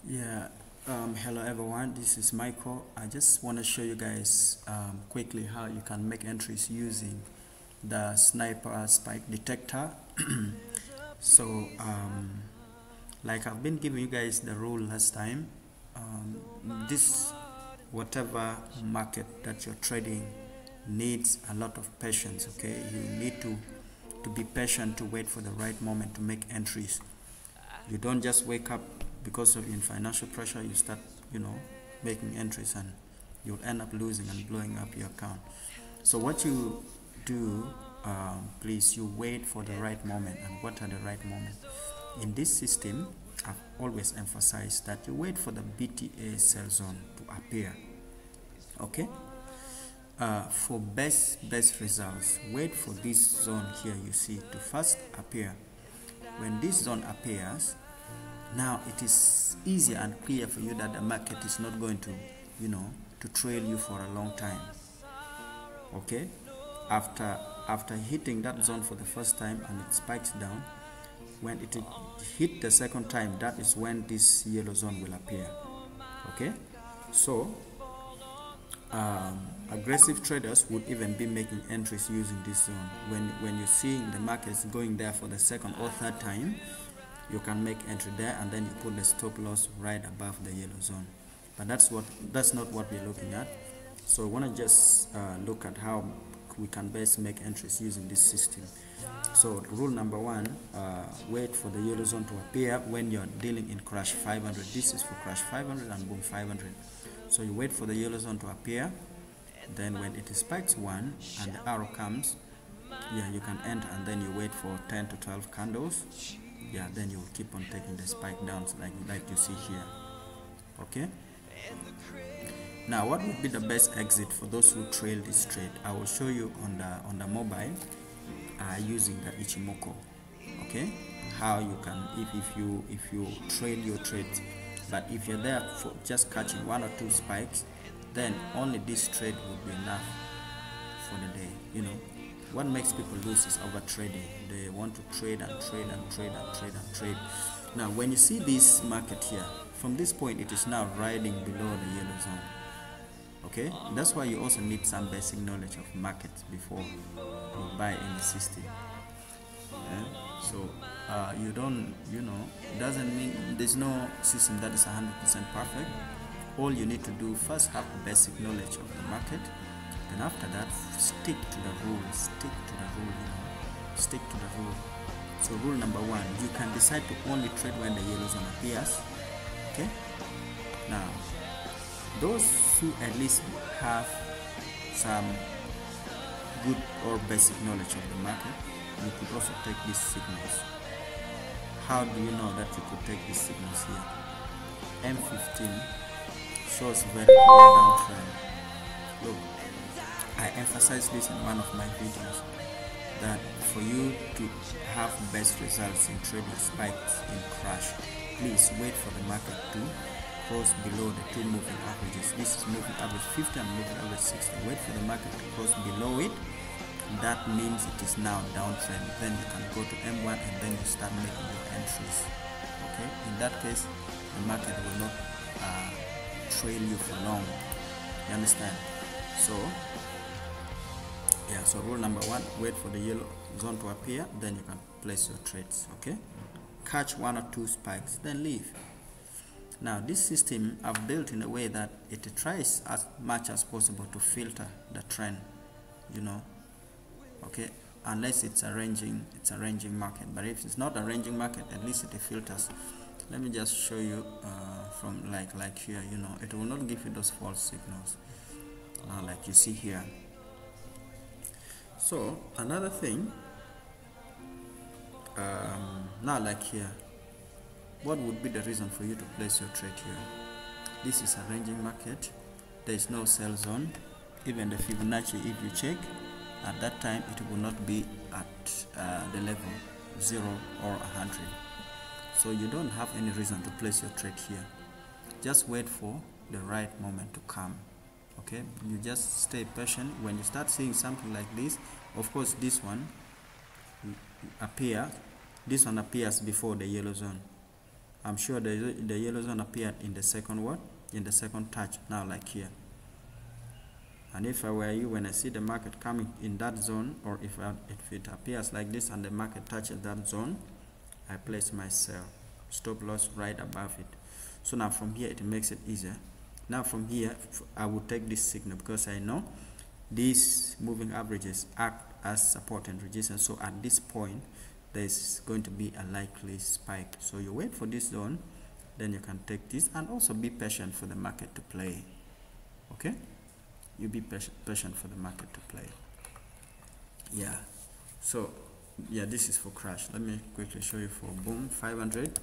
Yeah, hello everyone, this is Michael. I just want to show you guys quickly how you can make entries using the sniper spike detector. so, like I've been giving you guys the rule last time, this whatever market that you're trading needs a lot of patience. Okay, you need to be patient, to wait for the right moment to make entries. You don't just wake up because of in financial pressure, you start, making entries, and you'll end up losing and blowing up your account. So what you do, please, you wait for the right moment. And what are the right moment? In this system, I've always emphasized that you wait for the BTA sell zone to appear. Okay? For best results, wait for this zone here you see to first appear. When this zone appears, now it is easier and clear for you that the market is not going to, to trail you for a long time. Okay? After hitting that zone for the first time and it spikes down, when it hit the second time, that is when this yellow zone will appear. Okay? So aggressive traders would even be making entries using this zone. When you're seeing the markets going there for the second or third time, you can make entry there, and then you put the stop loss right above the yellow zone. But that's not what we're looking at. So I want to just look at how we can best make entries using this system. So rule number one, wait for the yellow zone to appear when you're dealing in crash 500. This is for crash 500 and boom 500. So you wait for the yellow zone to appear, then when it spikes one and the arrow comes, yeah, you can enter, and then you wait for 10 to 12 candles. Yeah, then you will keep on taking the spike down like you see here. Okay? Now, what would be the best exit for those who trail this trade? I will show you on the mobile using the Ichimoku. Okay? How you can, if you trail your trades, but if you're there for just catching one or two spikes, then only this trade would be enough for the day. What makes people lose is over trading. They want to trade and trade and trade and trade and trade. Now, when you see this market here, from this point, it is now riding below the yellow zone. Okay, that's why you also need some basic knowledge of markets before you buy in the system. So you don't, doesn't mean there's no system that is 100% perfect. All you need to do first have basic knowledge of the market. And after that, stick to the rule. Stick to the rule. So rule number one, you can decide to only trade when the yellow zone appears. Okay? Now, those who at least have some good or basic knowledge of the market, you could also take these signals. How do you know that you could take these signals here? M15 shows very clear downtrend. Look, I emphasized this in one of my videos, that for you to have best results in trading spikes in crash, please wait for the market to cross below the two moving averages. This is moving average 50 and moving average 60. Wait for the market to cross below it. That means it is now downtrend. Then you can go to M1 and then you start making your entries. Okay? In that case, the market will not trail you for long. You understand? So rule number one, wait for the yellow zone to appear, then you can place your trades. Okay? Catch one or two spikes, then leave. Now, this system I've built in a way that it tries as much as possible to filter the trend, okay, unless it's a ranging market. But if it's not a ranging market, at least it filters. Let me just show you from like here. It will not give you those false signals like you see here. So another thing, now like here, what would be the reason for you to place your trade here? This is a ranging market. There is no sell zone. Even the Fibonacci, if you check, at that time it will not be at the level 0 or 100. So you don't have any reason to place your trade here. Just wait for the right moment to come. Okay, you just stay patient. When you start seeing something like this, of course this one appears before the yellow zone. I'm sure the yellow zone appeared in the second what? In the second touch, now like here. And if I were you, when I see the market coming in that zone, or if it appears like this and the market touches that zone, I place my sell, stop loss right above it. So now from here it makes it easier. Now from here I will take this signal because I know these moving averages act as support and resistance. So at this point there's going to be a likely spike. So you wait for this zone, then you can take this, and also be patient for the market to play. Okay, you be patient for the market to play. Yeah, so yeah, this is for crash. Let me quickly show you for boom 500.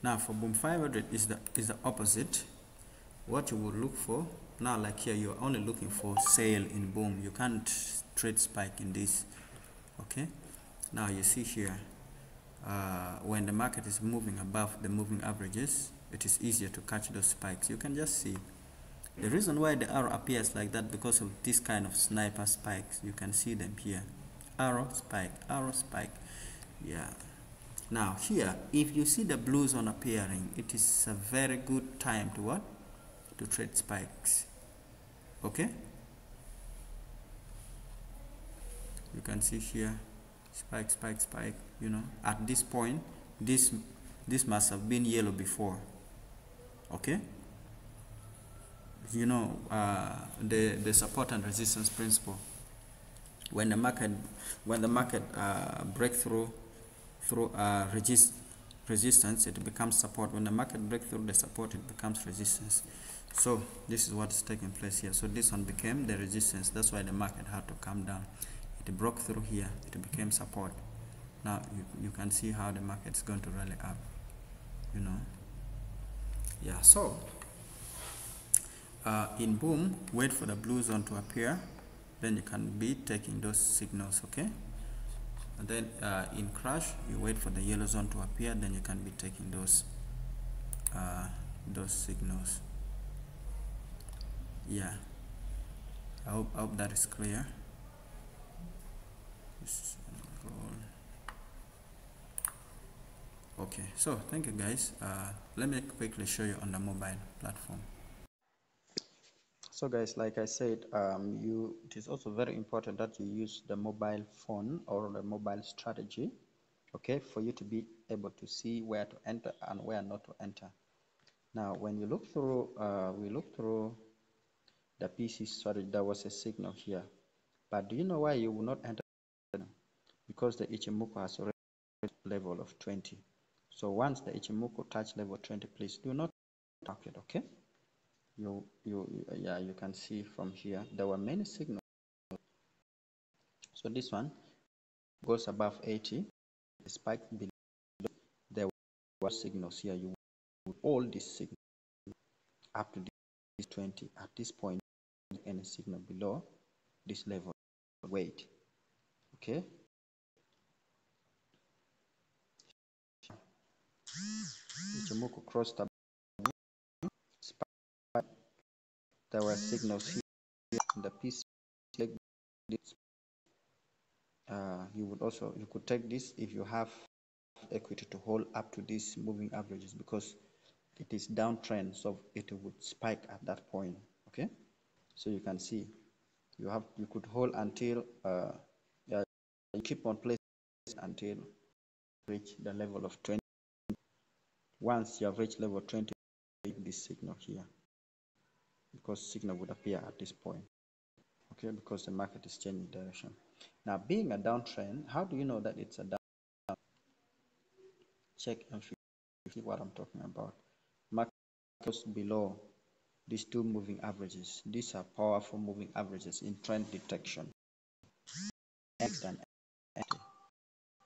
Now for boom 500 is the opposite. What you would look for now, like here, you're only looking for sale in boom. You can't trade spike in this. Okay, now you see here, when the market is moving above the moving averages, it is easier to catch those spikes. You can just see the reason why the arrow appears like that, because of this kind of sniper spikes. You can see them here, arrow spike, arrow spike. Yeah, now here if you see the blue zone appearing, it is a very good time to what? To trade spikes. Okay, you can see here, spike, spike, spike. You know, at this point this must have been yellow before. Okay, you know, the support and resistance principle. When the market break through resistance, it becomes support. When the market breaks through the support, it becomes resistance. So this is what is taking place here. So this one became the resistance. That's why the market had to come down. It broke through here, it became support. Now you can see how the market is going to rally up, you know. Yeah, so in boom, wait for the blue zone to appear, then you can be taking those signals. Okay, and then in crash, you wait for the yellow zone to appear, then you can be taking those signals. Yeah, I hope that is clear. Okay, so thank you guys. Let me quickly show you on the mobile platform. So guys, like I said, it is also very important that you use the mobile phone or the mobile strategy, okay, for you to be able to see where to enter and where not to enter. Now when you look through, we look through the PC strategy, there was a signal here, but do you know why you will not enter? Because the Ichimoku has already level of 20. So once the Ichimoku touch level 20, please do not target. Okay, yeah, you can see from here there were many signals. So this one goes above 80, the spike below, there were signals here. You will all these signals up to this 20. At this point, any signal below this level, wait. Okay, Ichimoku crossed up spike. There were signals here in the piece. You could take this if you have equity to hold up to these moving averages, because it is downtrend, so it would spike at that point. Okay, so you can see you could hold until yeah, you keep on placing until reach the level of 20. Once you have reached level 20, this signal here, because signal would appear at this point. Okay, because the market is changing direction. Now, being a downtrend, how do you know that it's a down? Check and see what I'm talking about. Market goes below these two moving averages. These are powerful moving averages in trend detection. And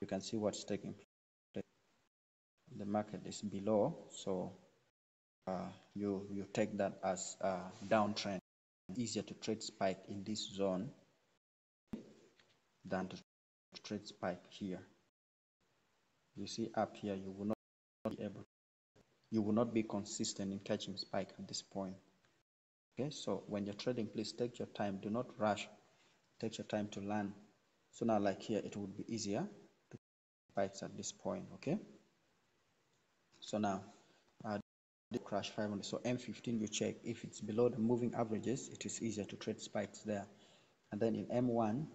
you can see what's taking place. The market is below, so you take that as a downtrend. It's easier to trade spike in this zone than to trade spike here. You see up here, you will not be consistent in catching spike at this point. Okay, so when you're trading, please take your time. Do not rush. Take your time to learn. So now, like here, it would be easier to spikes at this point. Okay. So now, the crash 500. So M15, you check if it's below the moving averages. It is easier to trade spikes there. And then in M1,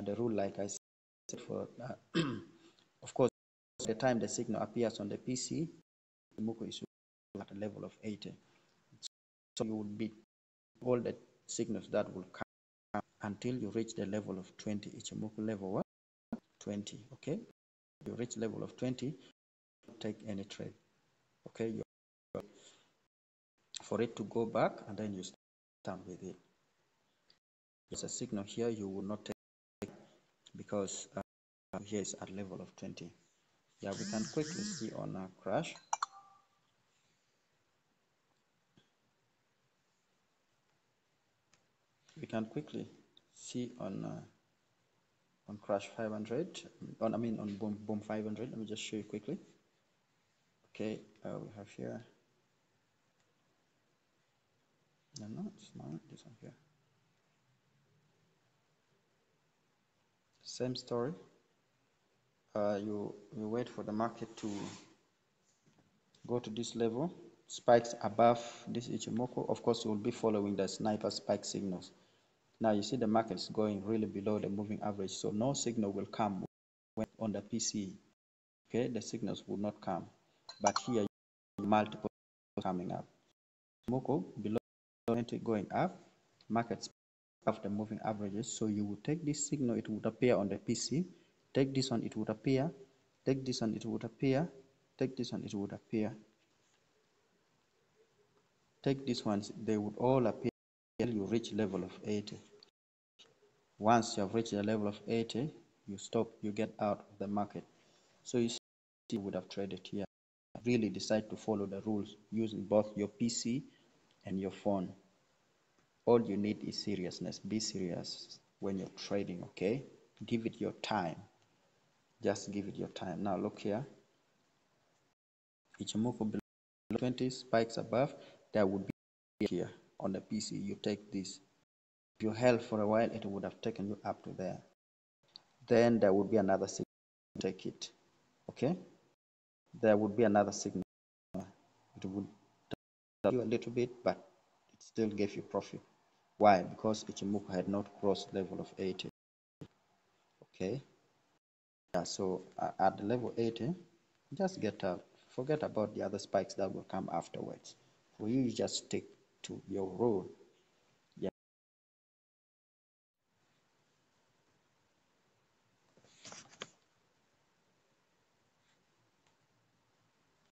the rule, like I said, for of course, the time the signal appears on the PC, Ichimoku is at a level of 80. So you would beat all the signals that will come until you reach the level of 20. Ichimoku level what? 20. Okay. You reach level of 20, take any trade. Okay. For it to go back, and then you stand with it. There's a signal here you will not take because here is at level of 20. Yeah, we can quickly see on a crash. We can quickly see on crash 500 on boom 500. Let me just show you quickly. Okay, we have here, no, it's not this one here. Same story. You wait for the market to go to this level, spikes above this Ichimoku. Of course, you will be following the sniper spike signals. Now you see the market is going really below the moving average, so no signal will come when on the PC. Okay, the signals will not come, but here multiple coming up. Ichimoku below 20 going up, markets above the moving averages. So you will take this signal, it would appear on the PC. Take this one, it would appear. Take this one, it would appear. Take this one, it would appear. Take these ones, they would all appear until you reach level of 80. Once you have reached the level of 80, you stop, you get out of the market. So you see, you would have traded here. Really decide to follow the rules using both your PC and your phone. All you need is seriousness. Be serious when you're trading, okay? Give it your time. Just give it your time. Now look here. Ichimoku below 20, spikes above, there would be here on the PC. You take this. If you held for a while, it would have taken you up to there. Then there would be another signal. Take it. Okay? There would be another signal. It would take you a little bit, but it still gave you profit. Why? Because Ichimoku had not crossed level of 80. Okay? Yeah, so at the level 80, just get out. Forget about the other spikes that will come afterwards. For you, just stick to your rule.